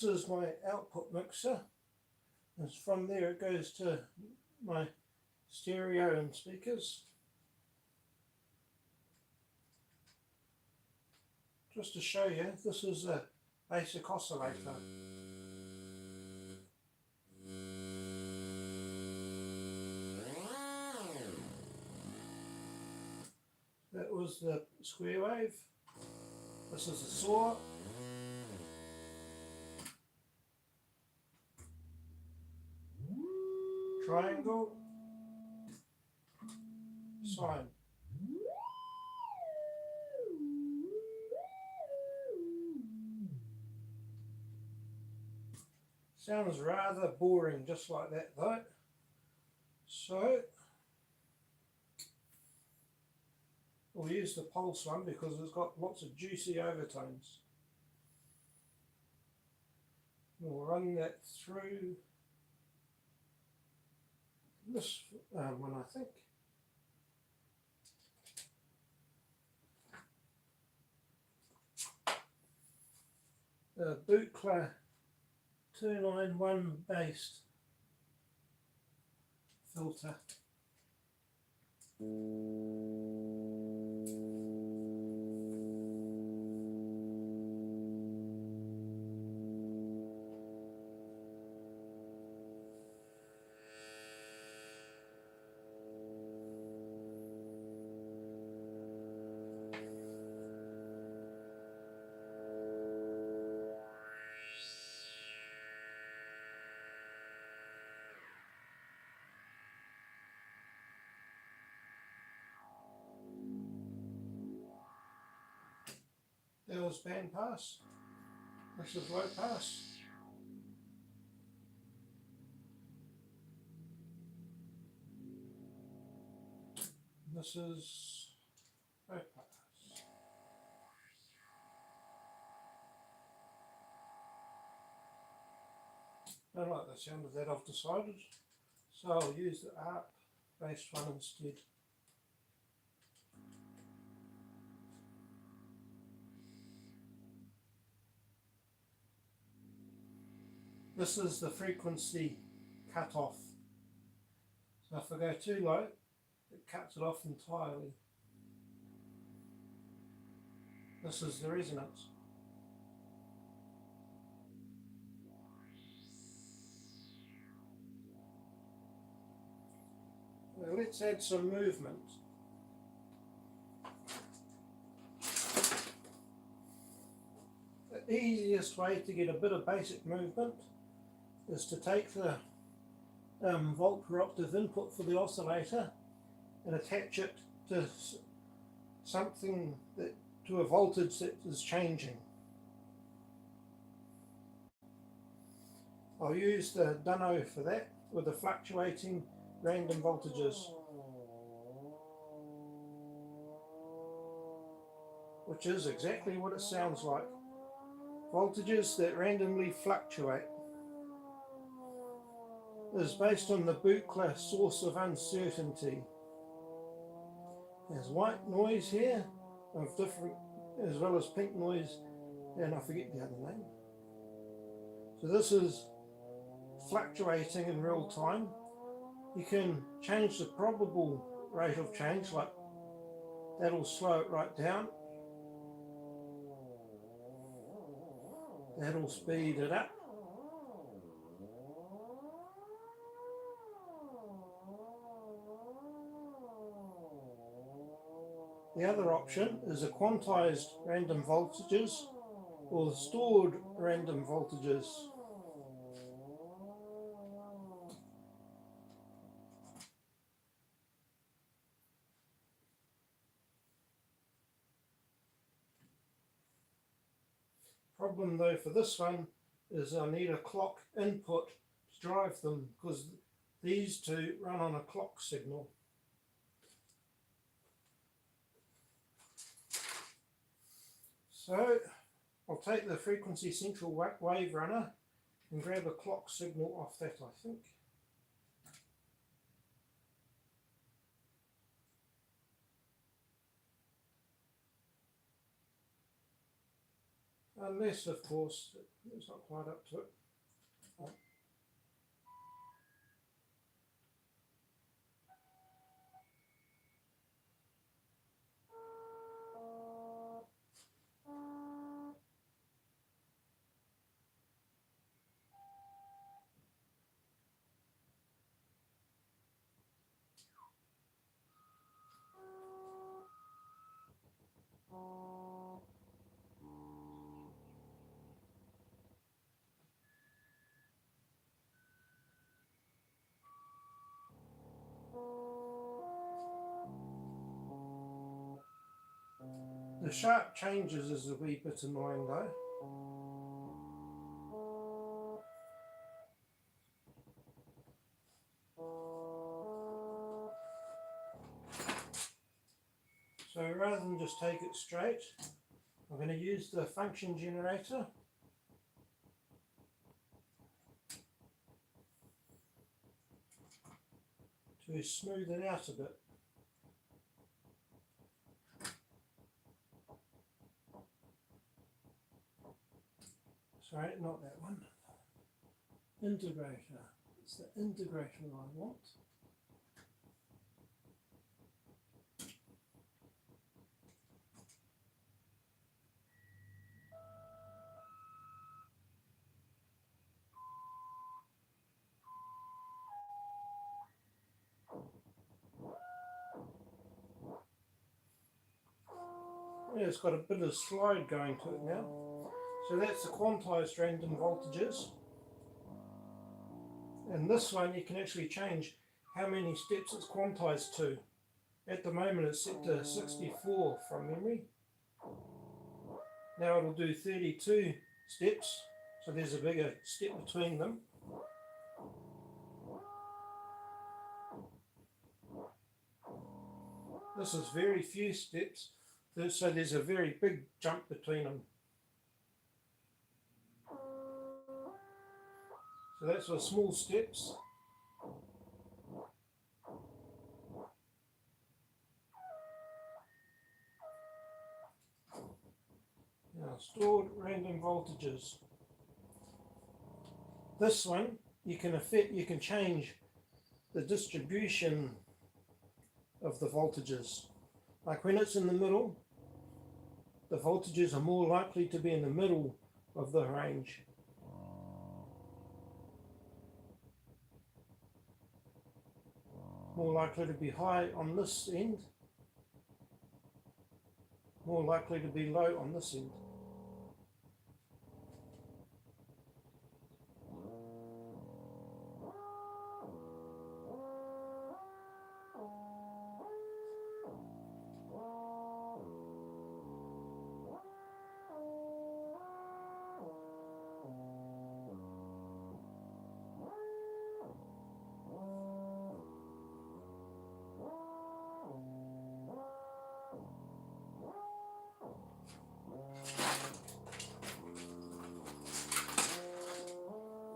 This is my output mixer, and from there it goes to my stereo and speakers. Just to show you, this is a basic oscillator. That was the square wave. This is the saw. Triangle. Sine. Sounds rather boring just like that though. So we'll use the pulse one because it's got lots of juicy overtones. We'll run that through this one, I think. The Buchla 291 based filter. There was band pass. This is low pass. This is low pass. I don't like the sound of that, I've decided. So I'll use the ARP based one instead. This is the frequency cut-off. So if I go too low, it cuts it off entirely. This is the resonance. Now let's add some movement. The easiest way to get a bit of basic movement is to take the volt per octave input for the oscillator and attach it to something to a voltage that is changing. I'll use the Dunno for that with the fluctuating random voltages, which is exactly what it sounds like. Voltages that randomly fluctuate. It is based on the Buchla source of uncertainty. There's white noise here of different, as well as pink noise, and I forget the other name. So this is fluctuating in real time. You can change the probable rate of change, like that'll slow it right down. That'll speed it up. The other option is the quantized random voltages or the stored random voltages. Problem though for this one is I need a clock input to drive them because these two run on a clock signal. So I'll take the frequency central wave runner and grab a clock signal off that, I think. Unless, of course, It's not quite up to it. The sharp changes is a wee bit annoying though. So rather than just take it straight, I'm going to use the function generator to smooth it out a bit. Sorry, not that one. Integrator. It's the integrator I want. Yeah, it's got a bit of slide going to it now. So that's the quantized random voltages. And this one you can actually change how many steps it's quantized to. At the moment it's set to 64 from memory. Now it'll do 32 steps, so there's a bigger step between them. This is very few steps, so there's a very big jump between them. So that's for small steps. Now, stored random voltages. This one you can change the distribution of the voltages. Like when it's in the middle, the voltages are more likely to be in the middle of the range. More likely to be high on this end, more likely to be low on this end.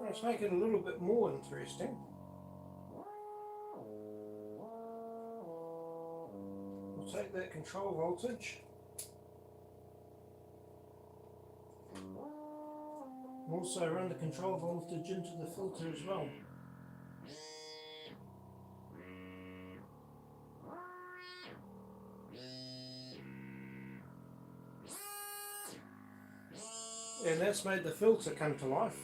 Let's make it a little bit more interesting. We'll take that control voltage. We'll also run the control voltage into the filter as well. And that's made the filter come to life.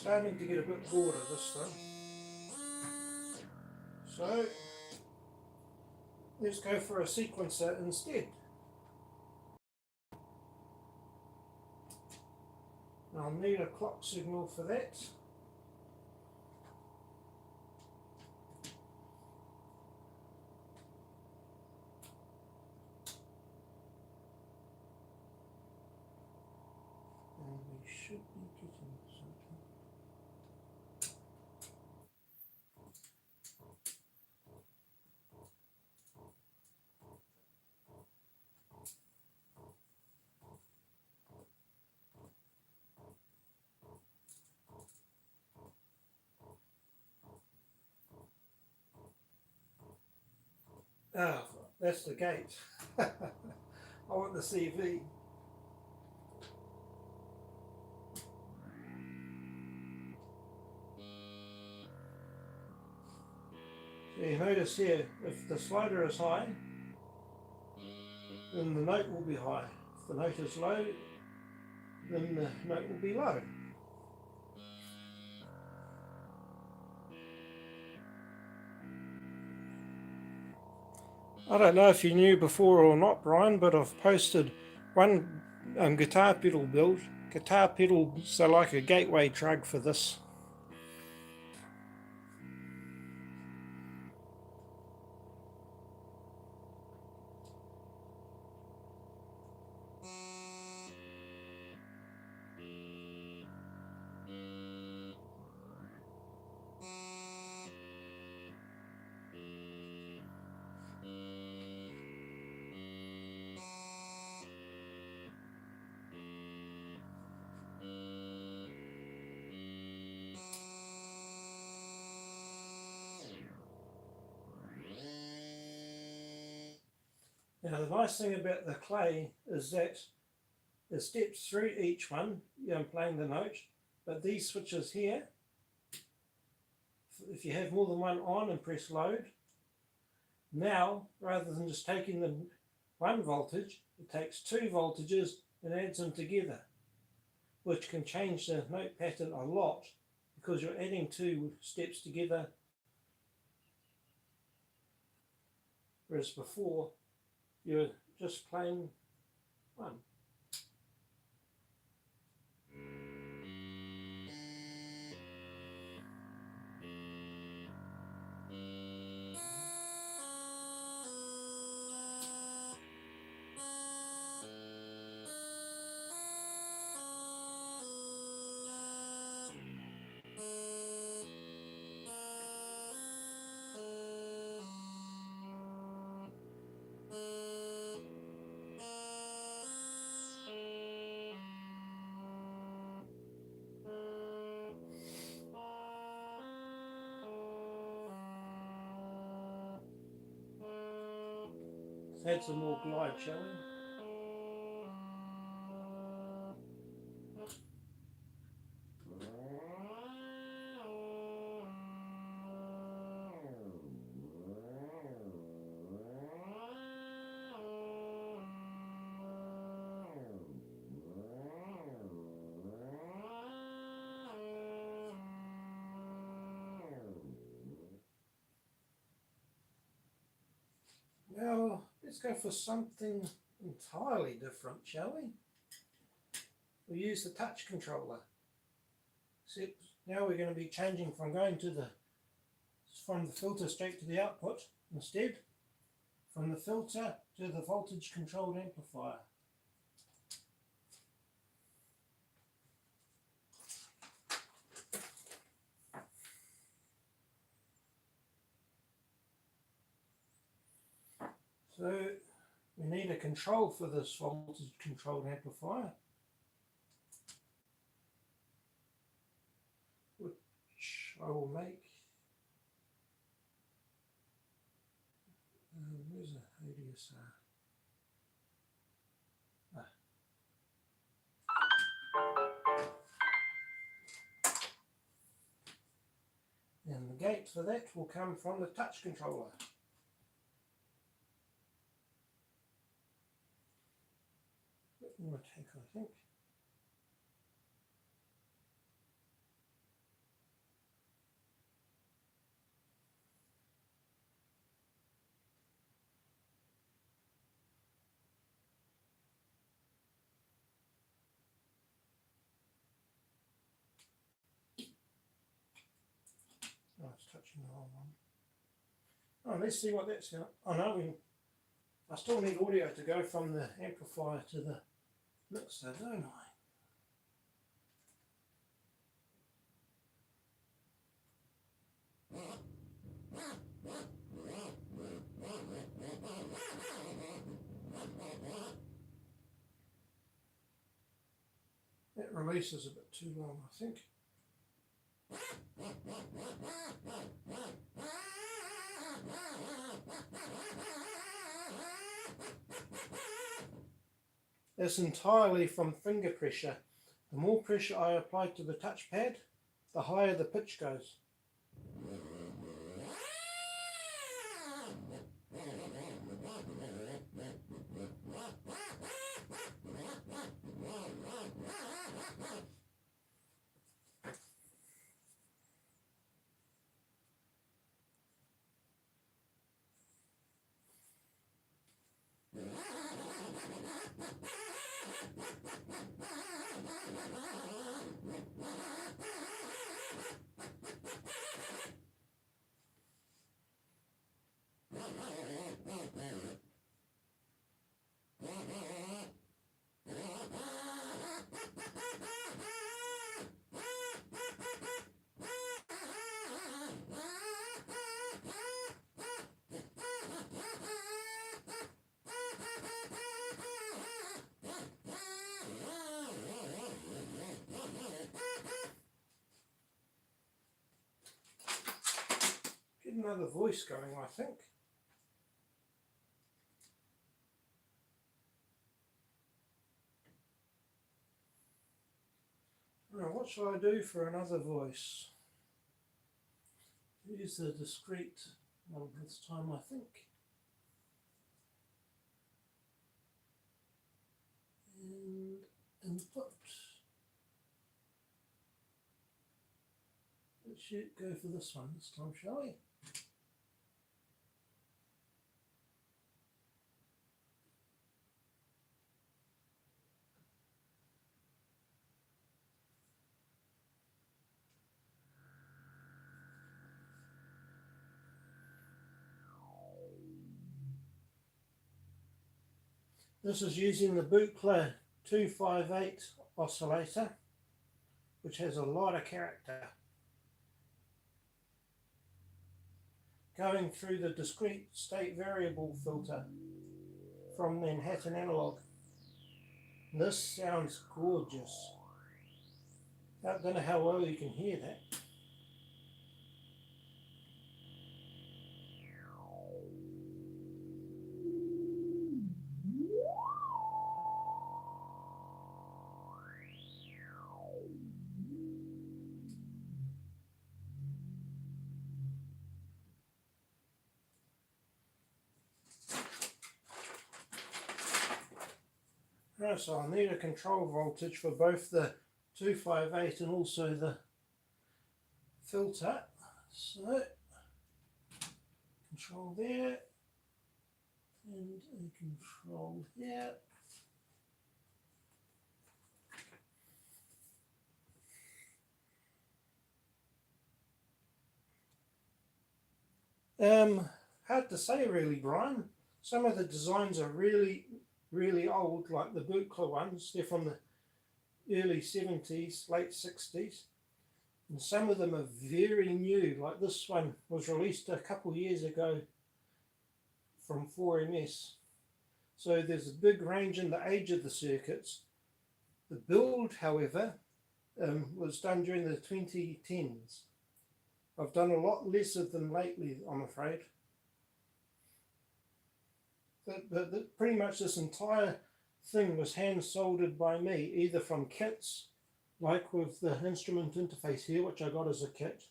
Starting to get a bit bored of this though. So let's go for a sequencer instead. I'll need a clock signal for that. And we should be getting something. Ah, that's the gate. I want the CV. So you notice here, if the slider is high, then the note will be high. If the note is low, then the note will be low. I don't know if you knew before or not, Brian, but I've posted one guitar pedal build. Guitar pedals are like a gateway drug for this. Now the nice thing about the clay is that the steps through each one, I'm playing the note, but these switches here, if you have more than one on and press load, now rather than just taking the one voltage, it takes two voltages and adds them together, which can change the note pattern a lot because you're adding two steps together, whereas before you're just playing one. Let's add some more glide, shall we? Now, let's go for something entirely different, shall we? We'll use the touch controller. Except now we're going to be changing from from the filter straight to the output, instead from the filter to the voltage controlled amplifier. So we need a control for this voltage controlled amplifier, which I will make. Where's the ADSR? And the gate for that will come from the touch controller. Bit more take, I think. Oh, it's touching the wrong one. Oh, let's see what that's got. Oh no, I still need audio to go from the amplifier to the mixer, don't I? That release is a bit too long, I think. It's entirely from finger pressure. The more pressure I apply to the touchpad, the higher the pitch goes. Get another voice going, I think. Now, what shall I do for another voice? Use the discrete one this time, I think. And input. Let's go for this one this time, shall we? This is using the Buchla 258 oscillator, which has a lot of character. Going through the discrete state variable filter from Manhattan Analog. This sounds gorgeous. I don't know how well you can hear that. Right, so I need a control voltage for both the 258 and also the filter. So, control there, and a control here. Hard to say really, Brian. Some of the designs are really old, like the Buchla ones. They're from the early 70s, late 60s. And some of them are very new, like this one was released a couple years ago from 4MS. So there's a big range in the age of the circuits. The build, however, was done during the 2010s. I've done a lot less of them lately, I'm afraid. But pretty much this entire thing was hand soldered by me, either from kits, like with the instrument interface here, which I got as a kit,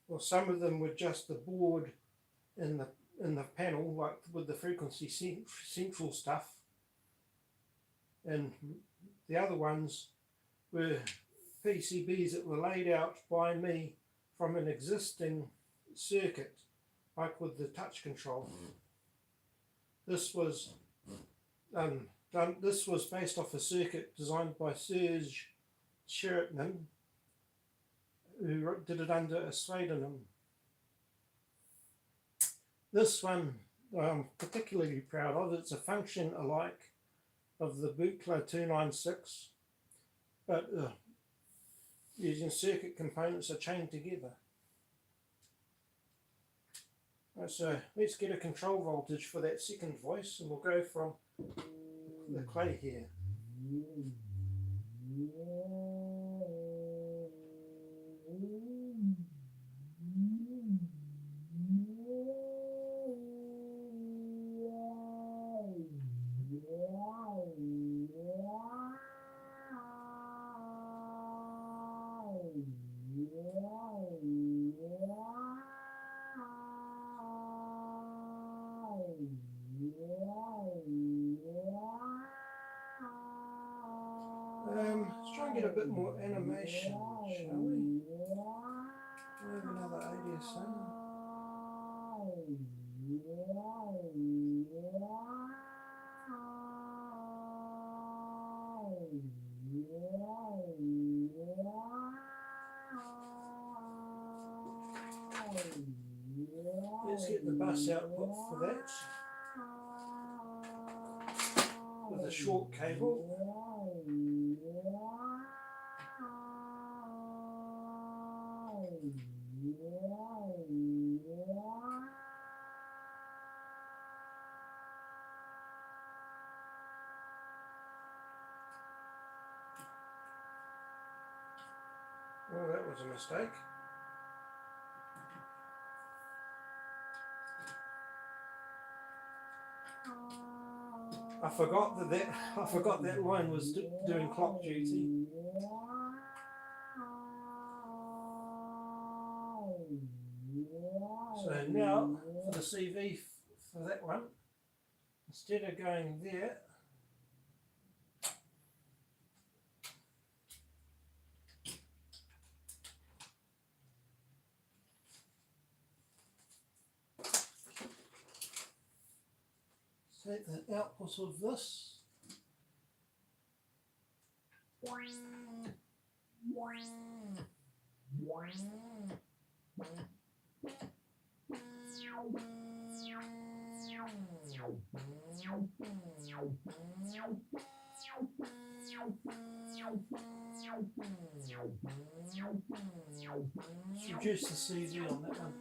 or some of them were just the board in the panel, like with the frequency central stuff, and the other ones were PCBs that were laid out by me from an existing circuit, like with the touch control. This was this was based off a circuit designed by Serge Cheretnin, who did it under a pseudonym. This one I'm particularly proud of. It's a function alike of the Buchla 296, but using circuit components are chained together. Right, so let's get a control voltage for that second voice, and we'll go from the clay here. try and get a bit more animation, shall we? We have another ADSL. Let's get the bus output for that with a short cable. Well, that was a mistake. I forgot that line was doing clock duty. So now for the CV for that one, instead of going there, take the output of this. Let's reduce the CV on that one.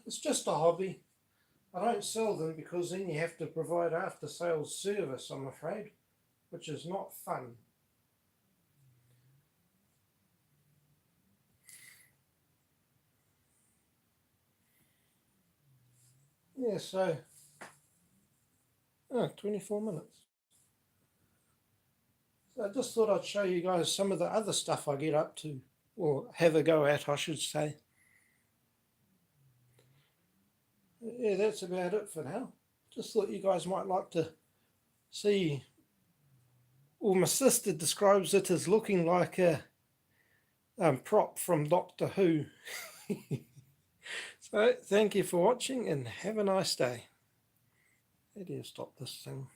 It's just a hobby. I don't sell them because then you have to provide after sales service, I'm afraid, which is not fun. Yeah, so 24 minutes. So I just thought I'd show you guys some of the other stuff I get up to, or have a go at, I should say. Yeah, that's about it for now. Just thought you guys might like to see, well, my sister describes it as looking like a prop from Doctor Who. So thank you for watching and have a nice day. How do you stop this thing?